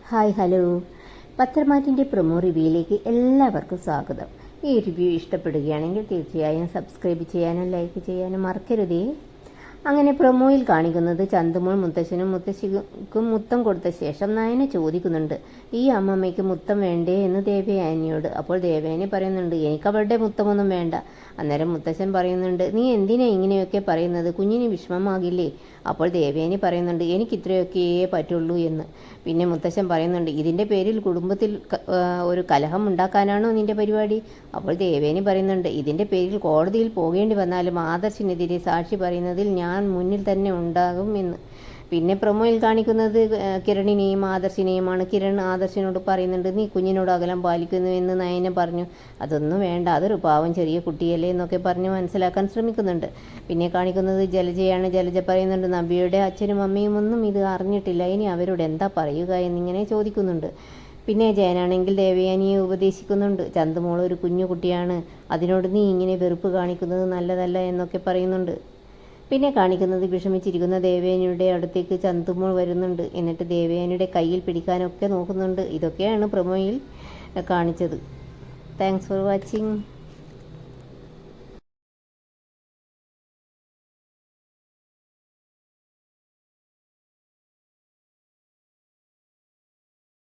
Hi hello, പത്രമാറ്റിൻ്റെ promo റിവ്യൂയിലേക്ക് എല്ലാവർക്കും സ്വാഗതം. ഈ റിവ്യൂ ഇഷ്ടപ്പെടുകയാണെങ്കിൽ തീർച്ചയായും സബ്സ്ക്രൈബ് ചെയ്യാനും ലൈക്ക് ചെയ്യാനും മറക്കരുതേ. അങ്ങനെ പ്രൊമോയിൽ കാണിക്കുന്നത് ചന്തുമോൾ മുത്തശ്ശനും മുത്തശ്ശിക്കും മുത്തം കൊടുത്ത ശേഷം നയനെ ചോദിക്കുന്നുണ്ട്, ഈ അമ്മമ്മയ്ക്ക് മുത്തം വേണ്ടേ എന്ന് ദേവയാനിയോട്. അപ്പോൾ ദേവയാനി പറയുന്നുണ്ട്, എനിക്ക് അവളുടെ മുത്തമൊന്നും വേണ്ട. അന്നേരം മുത്തശ്ശൻ പറയുന്നുണ്ട്, നീ എന്തിനാ ഇങ്ങനെയൊക്കെ പറയുന്നത്, കുഞ്ഞിന് വിഷമമാകില്ലേ? അപ്പോൾ ദേവയാനി പറയുന്നുണ്ട്, എനിക്ക് ഇത്രയൊക്കെയേ പറ്റുള്ളൂ എന്ന്. പിന്നെ മുത്തശ്ശൻ പറയുന്നുണ്ട്, ഇതിൻ്റെ പേരിൽ കുടുംബത്തിൽ ഒരു കലഹം ഉണ്ടാക്കാനാണോ നിൻ്റെ പരിപാടി? അപ്പോൾ ദേവയാനി പറയുന്നുണ്ട്, ഇതിൻ്റെ പേരിൽ കോടതിയിൽ പോകേണ്ടി വന്നാലും ആദർശിനെതിരെ സാക്ഷി പറയുന്നതിൽ ഞാൻ മുന്നിൽ തന്നെ ഉണ്ടാകും എന്ന്. പിന്നെ പ്രൊമോയിൽ കാണിക്കുന്നത് കിരണിനെയും ആദർശിനെയുമാണ്. കിരൺ ആദർശിനോട് പറയുന്നുണ്ട്, നീ കുഞ്ഞിനോട് അകലം പാലിക്കുന്നു എന്ന് നയന പറഞ്ഞു. അതൊന്നും വേണ്ട, അതൊരു പാവം ചെറിയ കുട്ടിയല്ലേ എന്നൊക്കെ പറഞ്ഞ് മനസ്സിലാക്കാൻ ശ്രമിക്കുന്നുണ്ട്. പിന്നെ കാണിക്കുന്നത് ജലജയാണ്. ജലജ പറയുന്നുണ്ട്, നബിയുടെ അച്ഛനും അമ്മയും ഒന്നും ഇത് അറിഞ്ഞിട്ടില്ല, ഇനി അവരോട് എന്താ പറയുക എന്നിങ്ങനെ ചോദിക്കുന്നുണ്ട്. പിന്നെ ജയനാണെങ്കിൽ ദേവയാനിയെ ഉപദേശിക്കുന്നുണ്ട്, ചന്തുമോൾ ഒരു കുഞ്ഞു കുട്ടിയാണ്, അതിനോട് നീ ഇങ്ങനെ വെറുപ്പ് കാണിക്കുന്നത് നല്ലതല്ല എന്നൊക്കെ പറയുന്നുണ്ട്. പിന്നെ കാണിക്കുന്നത് വിഷമിച്ചിരിക്കുന്ന ദേവയാനിയുടെ അടുത്തേക്ക് ചന്തുമോൾ വരുന്നുണ്ട്. എന്നിട്ട് ദേവയാനിയുടെ കയ്യിൽ പിടിക്കാനൊക്കെ നോക്കുന്നുണ്ട്. ഇതൊക്കെയാണ് പ്രൊമോയിൽ കാണിച്ചത്. Thanks for watching.